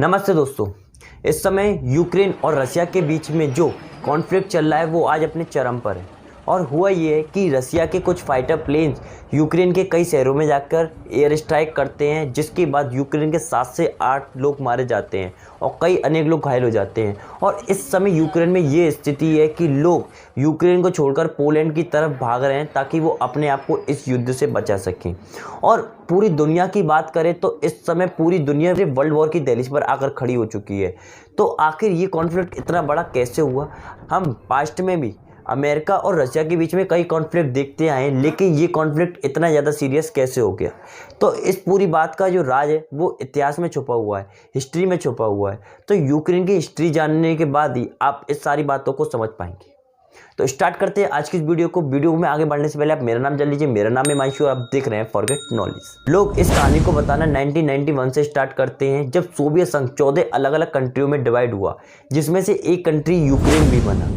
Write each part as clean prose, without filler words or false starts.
नमस्ते दोस्तों। इस समय यूक्रेन और रसिया के बीच में जो कॉन्फ्लिक्ट चल रहा है वो आज अपने चरम पर है। और हुआ ये है कि रसिया के कुछ फाइटर प्लेन्स यूक्रेन के कई शहरों में जाकर एयर स्ट्राइक करते हैं, जिसके बाद यूक्रेन के 7 से 8 लोग मारे जाते हैं और कई अनेक लोग घायल हो जाते हैं। और इस समय यूक्रेन में ये स्थिति है कि लोग यूक्रेन को छोड़कर पोलैंड की तरफ भाग रहे हैं ताकि वो अपने आप को इस युद्ध से बचा सकें। और पूरी दुनिया की बात करें तो इस समय पूरी दुनिया वर्ल्ड वॉर की दहलीज पर आकर खड़ी हो चुकी है। तो आखिर ये कॉन्फ्लिक्ट इतना बड़ा कैसे हुआ? हम पास्ट में भी अमेरिका और रशिया के बीच में कई कॉन्फ्लिक्ट देखते आए हैं, लेकिन ये कॉन्फ्लिक्ट इतना ज़्यादा सीरियस कैसे हो गया? तो इस पूरी बात का जो राज है वो इतिहास में छुपा हुआ है, हिस्ट्री में छुपा हुआ है। तो यूक्रेन की हिस्ट्री जानने के बाद ही आप इस सारी बातों को समझ पाएंगे। तो स्टार्ट करते हैं आज की इस वीडियो को। वीडियो में आगे बढ़ने से पहले आप मेरा नाम जान लीजिए। मेरा नाम है हिमांशु और आप देख रहे हैं फॉरगेट नॉलेज। लोग इस कहानी को बताना 1991 से स्टार्ट करते हैं, जब सोवियत संघ 14 अलग अलग कंट्रियों में डिवाइड हुआ, जिसमें से एक कंट्री यूक्रेन भी बना।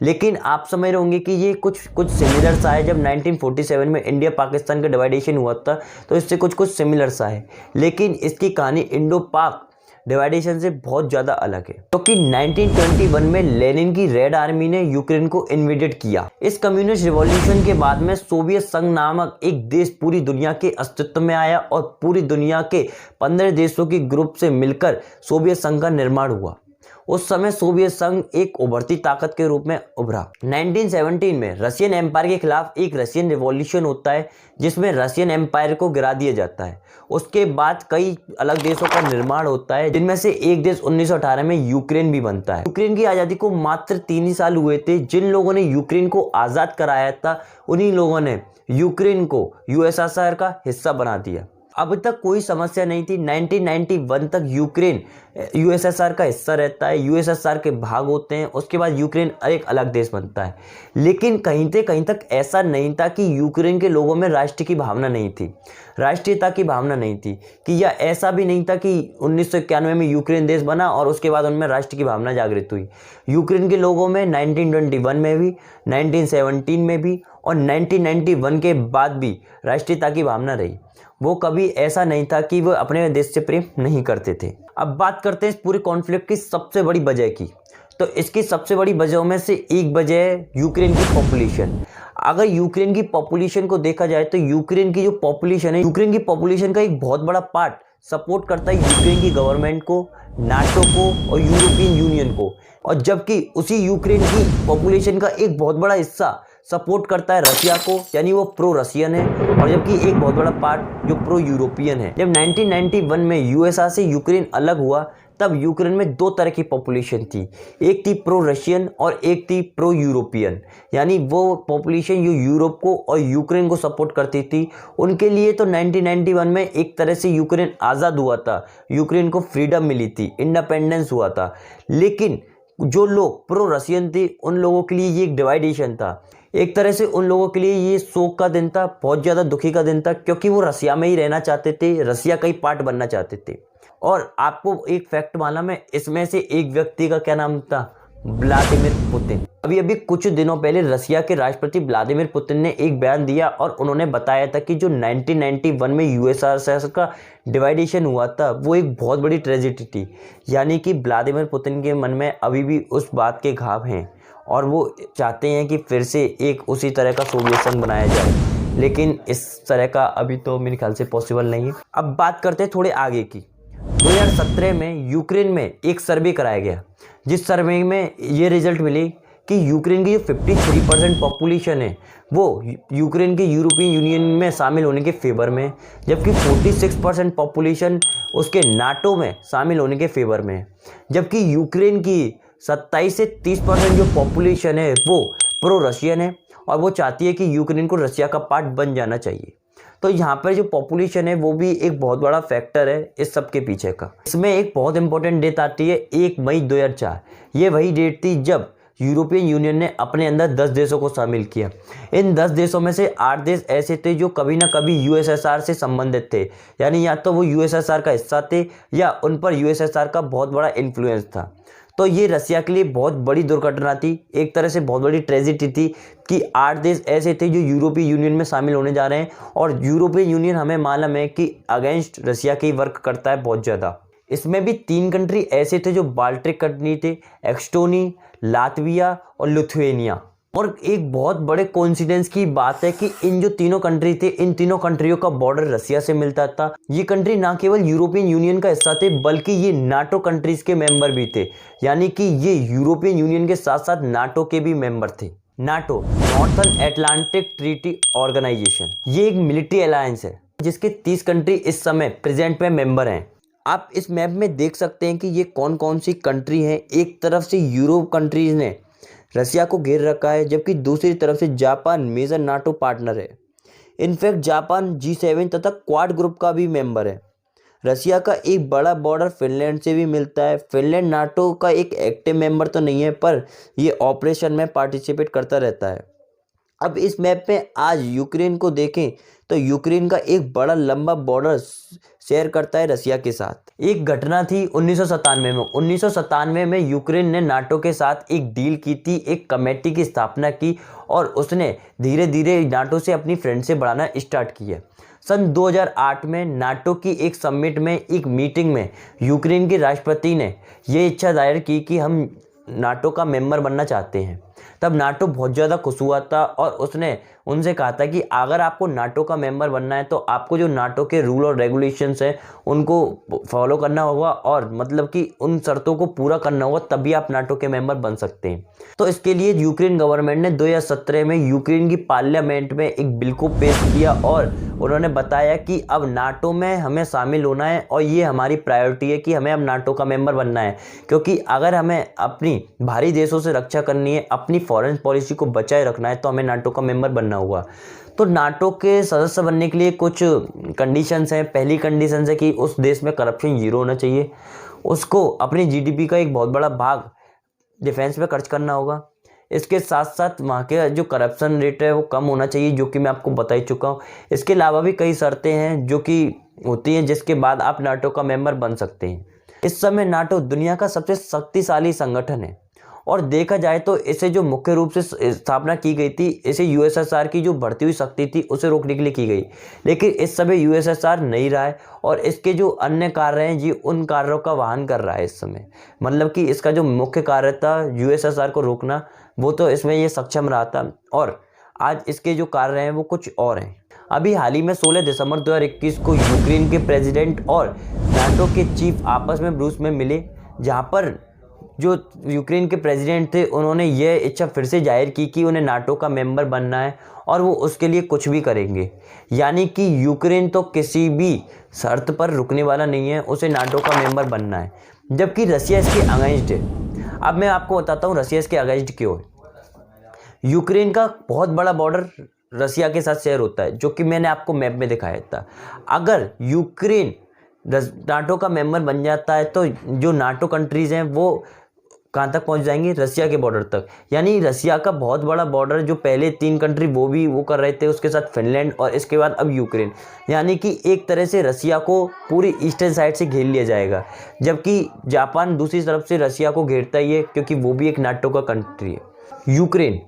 लेकिन आप समझ रहे होंगे कि ये कुछ सिमिलर सा है। जब 1947 में इंडिया पाकिस्तान का डिवाइडेशन हुआ था तो इससे कुछ सिमिलर सा है, लेकिन इसकी कहानी इंडो पाक डिवाइडेशन से बहुत ज़्यादा अलग है। क्योंकि 1921 में लेनिन की रेड आर्मी ने यूक्रेन को इन्वेडेड किया। इस कम्युनिस्ट रिवॉल्यूशन के बाद में सोवियत संघ नामक एक देश पूरी दुनिया के अस्तित्व में आया और पूरी दुनिया के 15 देशों की ग्रुप से मिलकर सोवियत संघ का निर्माण हुआ। उस समय सोवियत संघ एक उभरती ताकत के रूप में उभरा। 1917 में रशियन एम्पायर के खिलाफ एक रशियन रिवॉल्यूशन होता है, जिसमें रशियन एम्पायर को गिरा दिया जाता है। उसके बाद कई अलग देशों का निर्माण होता है, जिनमें से एक देश 1918 में यूक्रेन भी बनता है। यूक्रेन की आज़ादी को मात्र 3 ही साल हुए थे। जिन लोगों ने यूक्रेन को आज़ाद कराया था, उन्हीं लोगों ने यूक्रेन को यूएसएसआर का हिस्सा बना दिया। अब तक कोई समस्या नहीं थी। 1991 तक यूक्रेन यूएसएसआर का हिस्सा रहता है, यूएसएसआर के भाग होते हैं। उसके बाद यूक्रेन एक अलग देश बनता है। लेकिन कहीं तक ऐसा नहीं था कि यूक्रेन के लोगों में राष्ट्र की भावना नहीं थी, राष्ट्रीयता की भावना नहीं थी, कि या ऐसा भी नहीं था कि 1991 में यूक्रेन देश बना और उसके बाद उनमें राष्ट्र की भावना जागृत हुई। यूक्रेन के लोगों में 1921 में भी, 1917 में भी और 1991 के बाद भी राष्ट्रीयता की भावना रही। वो कभी ऐसा नहीं था कि वो अपने देश से प्रेम नहीं करते थे। अब बात करते हैं इस पूरे कॉन्फ्लिक्ट की सबसे बड़ी वजह की। तो इसकी सबसे बड़ी वजहों में से एक वजह है यूक्रेन की पॉपुलेशन। अगर यूक्रेन की पॉपुलेशन को देखा जाए तो यूक्रेन की जो पॉपुलेशन है, यूक्रेन की पॉपुलेशन का एक बहुत बड़ा पार्ट सपोर्ट करता है यूक्रेन की गवर्नमेंट को, नाटो को और यूरोपियन यूनियन को। और जबकि उसी यूक्रेन की पॉपुलेशन का एक बहुत बड़ा हिस्सा सपोर्ट करता है रशिया को, यानी वो प्रो रशियन है। और जबकि एक बहुत बड़ा पार्ट जो प्रो यूरोपियन है। जब 1991 में यूएसआर से यूक्रेन अलग हुआ, तब यूक्रेन में 2 तरह की पॉपुलेशन थी। एक थी प्रो रशियन और एक थी प्रो यूरोपियन, यानी वो पॉपुलेशन जो यूरोप को और यूक्रेन को सपोर्ट करती थी। उनके लिए तो 1991 में एक तरह से यूक्रेन आज़ाद हुआ था, यूक्रेन को फ्रीडम मिली थी, इंडिपेंडेंस हुआ था। लेकिन जो लोग प्रो रशियन थे, उन लोगों के लिए ये एक डिवाइडेशन था। एक तरह से उन लोगों के लिए ये शोक का दिन था, बहुत ज़्यादा दुखी का दिन था, क्योंकि वो रसिया में ही रहना चाहते थे, रसिया का ही पार्ट बनना चाहते थे। और आपको एक फैक्ट मालूम है, इसमें से एक व्यक्ति का क्या नाम था? Vladimir Putin. अभी कुछ दिनों पहले रसिया के राष्ट्रपति व्लादिमीर पुतिन ने एक बयान दिया और उन्होंने बताया था कि जो 1991 में यूएसएसआर का डिवाइडेशन हुआ था, वो एक बहुत बड़ी ट्रेजेडी थी। यानी कि व्लादिमीर पुतिन के मन में अभी भी उस बात के घाव हैं और वो चाहते हैं कि फिर से एक उसी तरह का सोवियत संघ बनाया जाए। लेकिन इस तरह का अभी तो मेरे ख्याल से पॉसिबल नहीं है। अब बात करते हैं थोड़े आगे की। 2017 में यूक्रेन में एक सर्वे कराया गया, जिस सर्वे में ये रिजल्ट मिली कि यूक्रेन की जो 53% पॉपुलेशन है वो यूक्रेन के यूरोपियन यूनियन में शामिल होने के फेवर में है, जबकि 46% पॉपुलेशन उसके नाटो में शामिल होने के फेवर में है। जबकि यूक्रेन की 27 से 30% जो पॉपुलेशन है वो प्रो रशियन है और वो चाहती है कि यूक्रेन को रशिया का पार्ट बन जाना चाहिए। तो यहाँ पर जो पॉपुलेशन है वो भी एक बहुत बड़ा फैक्टर है इस सब के पीछे का। इसमें एक बहुत इंपॉर्टेंट डेट आती है 1 मई 2004। ये वही डेट थी जब यूरोपियन यूनियन ने अपने अंदर 10 देशों को शामिल किया। इन 10 देशों में से 8 देश ऐसे थे जो कभी ना कभी यूएसएसआर से संबंधित थे, यानी या तो वो यूएसएसआर का हिस्सा थे या उन पर यूएसएसआर का बहुत बड़ा इन्फ्लुएंस था। तो ये रसिया के लिए बहुत बड़ी दुर्घटना थी, एक तरह से बहुत बड़ी ट्रेजेडी थी कि 8 देश ऐसे थे जो यूरोपीय यूनियन में शामिल होने जा रहे हैं। और यूरोपीय यूनियन हमें मालूम है कि अगेंस्ट रसिया की वर्क करता है बहुत ज़्यादा। इसमें भी 3 कंट्री ऐसे थे जो बाल्टिक कंट्री थे, एस्टोनी, लातविया और लिथुआनिया। और एक बहुत बड़े कोइंसिडेंस की बात है कि इन जो तीनों कंट्री थे, इन तीनों कंट्रियों का बॉर्डर रसिया से मिलता था। ये कंट्री ना केवल यूरोपियन यूनियन का हिस्सा थे बल्कि ये नाटो कंट्रीज के मेंबर भी थे, यानी कि ये यूरोपियन यूनियन के साथ साथ नाटो के भी मेंबर थे। NATO, northern Atlantic treaty organisation, ये एक मिलिट्री अलायंस है जिसके 30 कंट्री इस समय प्रेजेंट में मेंबर हैं। आप इस मैप में देख सकते हैं कि ये कौन कौन सी कंट्री हैं। एक तरफ से यूरोप कंट्रीज ने रसिया को घेर रखा है, जबकि दूसरी तरफ से जापान मेजर नाटो पार्टनर है। इनफैक्ट जापान G7 तथा क्वाड ग्रुप का भी मेंबर है। रसिया का एक बड़ा बॉर्डर फिनलैंड से भी मिलता है। फिनलैंड नाटो का एक एक्टिव मेंबर तो नहीं है, पर ये ऑपरेशन में पार्टिसिपेट करता रहता है। अब इस मैप में आज यूक्रेन को देखें तो यूक्रेन का एक बड़ा लंबा बॉर्डर शेयर करता है रसिया के साथ। एक घटना थी 1997 में। 1997 में यूक्रेन ने नाटो के साथ एक डील की थी, एक कमेटी की स्थापना की और उसने धीरे धीरे नाटो से अपनी फ्रेंडशिप बढ़ाना स्टार्ट किया। सन 2008 में नाटो की एक समिट में, एक मीटिंग में यूक्रेन के राष्ट्रपति ने ये इच्छा जाहिर की कि हम नाटो का मेंबर बनना चाहते हैं। तब नाटो बहुत ज़्यादा खुश हुआ था और उसने उनसे कहा था कि अगर आपको नाटो का मेंबर बनना है तो आपको जो नाटो के रूल और रेगुलेशंस हैं उनको फॉलो करना होगा और मतलब कि उन शर्तों को पूरा करना होगा, तभी आप नाटो के मेंबर बन सकते हैं। तो इसके लिए यूक्रेन गवर्नमेंट ने 2017 में यूक्रेन की पार्लियामेंट में एक बिल को पेश किया और उन्होंने बताया कि अब नाटो में हमें शामिल होना है और ये हमारी प्रायोरिटी है कि हमें अब नाटो का मेंबर बनना है, क्योंकि अगर हमें अपनी भारी देशों से रक्षा करनी है, अपनी फॉरेन पॉलिसी को बचाए रखना है, तो हमें नाटो का मेंबर बनना होगा। तो नाटो के सदस्य बनने के लिए कुछ कंडीशंस हैं। पहली कंडीशन है कि उस देश में करप्शन जीरो होना चाहिए, उसको अपनी जीडीपी का एक बहुत बड़ा भाग डिफेंस पे खर्च करना होगा, इसके साथ साथ वहाँ के जो करप्शन रेट है वो कम होना चाहिए, जो कि मैं आपको बता ही चुका हूँ। इसके अलावा भी कई शर्तें हैं जो कि होती हैं जिसके बाद आप नाटो का मेंबर बन सकते हैं। इस समय नाटो दुनिया का सबसे शक्तिशाली संगठन है और देखा जाए तो इसे जो मुख्य रूप से स्थापना की गई थी, इसे यूएसएसआर की जो बढ़ती हुई शक्ति थी उसे रोकने के लिए की गई, लेकिन इस समय यूएसएसआर नहीं रहा है और इसके जो अन्य कार्य हैं जी उन कार्यों का वहन कर रहा है इस समय। मतलब कि इसका जो मुख्य कार्य था यूएसएसआर को रोकना, वो तो इसमें ये सक्षम रहा था और आज इसके जो कार्य हैं वो कुछ और हैं। अभी हाल ही में 16 दिसंबर 2021 को यूक्रेन के प्रेसिडेंट और नाटो के चीफ आपस में ब्रूस में मिले, जहाँ पर जो यूक्रेन के प्रेसिडेंट थे उन्होंने ये इच्छा फिर से जाहिर की कि उन्हें नाटो का मेंबर बनना है और वो उसके लिए कुछ भी करेंगे। यानी कि यूक्रेन तो किसी भी शर्त पर रुकने वाला नहीं है, उसे नाटो का मेंबर बनना है, जबकि रसिया इसके अगेंस्ट है। अब मैं आपको बताता हूँ रसिया इसके अगेंस्ट क्यों है। यूक्रेन का बहुत बड़ा बॉर्डर रसिया के साथ शेयर होता है, जो कि मैंने आपको मैप में दिखाया था। अगर यूक्रेन नाटो का मेंबर बन जाता है तो जो नाटो कंट्रीज़ हैं वो कहाँ तक पहुँच जाएंगे, रसिया के बॉर्डर तक। यानी रसिया का बहुत बड़ा बॉर्डर, जो पहले 3 कंट्री वो कर रहे थे, उसके साथ फिनलैंड और इसके बाद अब यूक्रेन, यानी कि एक तरह से रसिया को पूरी ईस्टर्न साइड से घेर लिया जाएगा। जबकि जापान दूसरी तरफ से रसिया को घेरता ही है, क्योंकि वो भी एक नाटो का कंट्री है।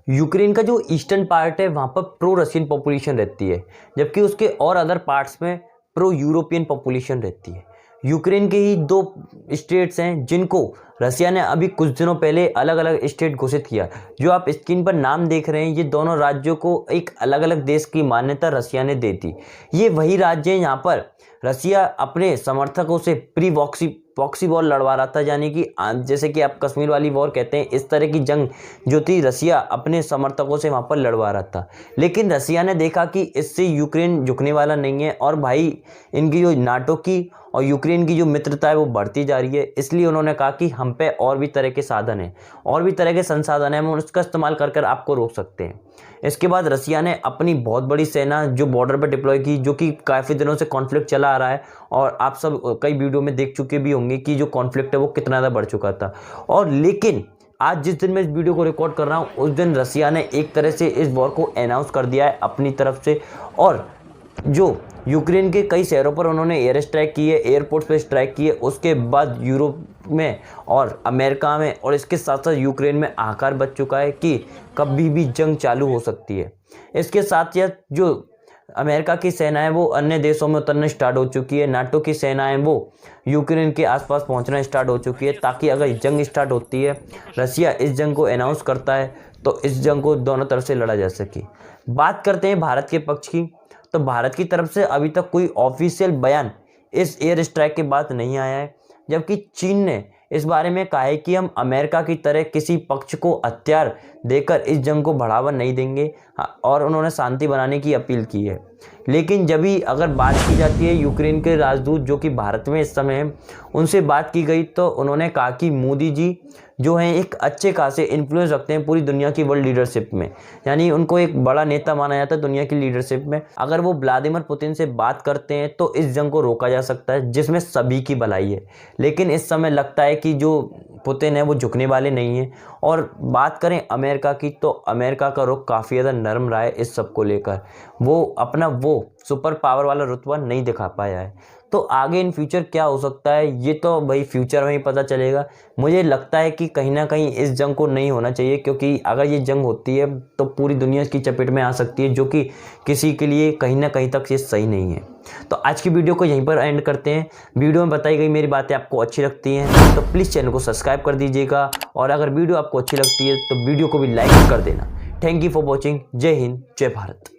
यूक्रेन का जो ईस्टर्न पार्ट है वहाँ पर प्रो रशियन पॉपुलेशन रहती है, जबकि उसके और अदर पार्ट्स में प्रो यूरोपियन पॉपुलेशन रहती है। यूक्रेन के ही 2 स्टेट्स हैं जिनको रसिया ने अभी कुछ दिनों पहले अलग अलग स्टेट घोषित किया। जो आप स्क्रीन पर नाम देख रहे हैं, ये दोनों राज्यों को एक अलग अलग देश की मान्यता रसिया ने दी थी। ये वही राज्य हैं यहाँ पर रसिया अपने समर्थकों से प्री प्रॉक्सी वॉर लड़वा रहा था, यानी कि जैसे कि आप कश्मीर वाली वॉर कहते हैं, इस तरह की जंग जो थी रसिया अपने समर्थकों से वहाँ पर लड़वा रहा था। लेकिन रसिया ने देखा कि इससे यूक्रेन झुकने वाला नहीं है और भाई इनकी जो नाटो की और यूक्रेन की जो मित्रता है वो बढ़ती जा रही है, इसलिए उन्होंने कहा कि हम पे और भी तरह के साधन हैं, और भी तरह के संसाधन हैं, हम उसका इस्तेमाल कर आपको रोक सकते हैं। इसके बाद रसिया ने अपनी बहुत बड़ी सेना जो बॉर्डर पर डिप्लॉय की, जो कि काफ़ी दिनों से कॉन्फ्लिक्ट चला आ रहा है और आप सब कई वीडियो में देख चुके भी होंगे कि जो कॉन्फ्लिक्ट है वो कितना ज़्यादा बढ़ चुका था। और लेकिन आज जिस दिन मैं इस वीडियो को रिकॉर्ड कर रहा हूँ उस दिन रसिया ने एक तरह से इस वॉर को अनाउंस कर दिया है अपनी तरफ से, और जो यूक्रेन के कई शहरों पर उन्होंने एयर स्ट्राइक की है, एयरपोर्ट्स पे स्ट्राइक की है। उसके बाद यूरोप में और अमेरिका में और इसके साथ साथ यूक्रेन में आकार बच चुका है कि कभी भी जंग चालू हो सकती है। इसके साथ साथ जो अमेरिका की सेनाएं वो अन्य देशों में उतरना स्टार्ट हो चुकी है। नाटो की सेनाएं वो यूक्रेन के आसपास पहुंचना स्टार्ट हो चुकी है, ताकि अगर जंग स्टार्ट होती है, रसिया इस जंग को अनाउंस करता है, तो इस जंग को दोनों तरफ से लड़ा जा सके। बात करते हैं भारत के पक्ष की, तो भारत की तरफ से अभी तक कोई ऑफिशियल बयान इस एयर स्ट्राइक के बाद नहीं आया है, जबकि चीन ने इस बारे में कहा है कि हम अमेरिका की तरह किसी पक्ष को हथियार देकर इस जंग को बढ़ावा नहीं देंगे, और उन्होंने शांति बनाने की अपील की है। लेकिन जब भी अगर बात की जाती है यूक्रेन के राजदूत जो कि भारत में इस समय हैं, उनसे बात की गई तो उन्होंने कहा कि मोदी जी जो हैं एक अच्छे खासे इन्फ्लुएंस रखते हैं पूरी दुनिया की वर्ल्ड लीडरशिप में, यानी उनको एक बड़ा नेता माना जाता है दुनिया की लीडरशिप में। अगर वो व्लादिमीर पुतिन से बात करते हैं तो इस जंग को रोका जा सकता है, जिसमें सभी की भलाई है। लेकिन इस समय लगता है कि जो पुतिन है वो झुकने वाले नहीं हैं। और बात करें अमेरिका की, तो अमेरिका का रुख काफ़ी ज़्यादा नरम रहा है इस सब को लेकर। वो अपना वो सुपर पावर वाला रुतबा नहीं दिखा पाया है। तो आगे इन फ्यूचर क्या हो सकता है, ये तो भाई फ्यूचर में ही पता चलेगा। मुझे लगता है कि कहीं ना कहीं इस जंग को नहीं होना चाहिए, क्योंकि अगर ये जंग होती है तो पूरी दुनिया की चपेट में आ सकती है, जो कि किसी के लिए कहीं ना कहीं तक ये सही नहीं है। तो आज की वीडियो को यहीं पर एंड करते हैं। वीडियो में बताई गई मेरी बातें आपको अच्छी लगती हैं तो प्लीज़ चैनल को सब्सक्राइब कर दीजिएगा, और अगर वीडियो आपको अच्छी लगती है तो वीडियो को भी लाइक कर देना। Thank you for watching. जय हिंद, जय भारत।